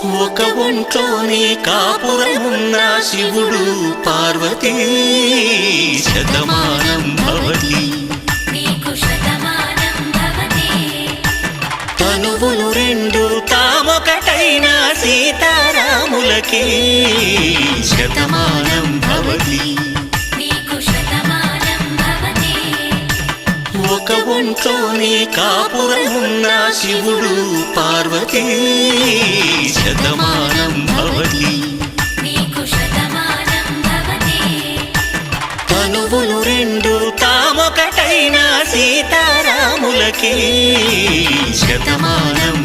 ఒక ఒంట్లోనే కాపురమున్న శివుడు పార్వతీ శతమానం భవతి తనువులు రెండు తామొకటైన సీతారాములకి శతమానం భవతి ఒక ఒంట్లోనే కాపురమున్న శివుడు పార్వతీ శతమానం భవతి తనువులు రెండు తామొకటైన సీతారాములకి శతమానం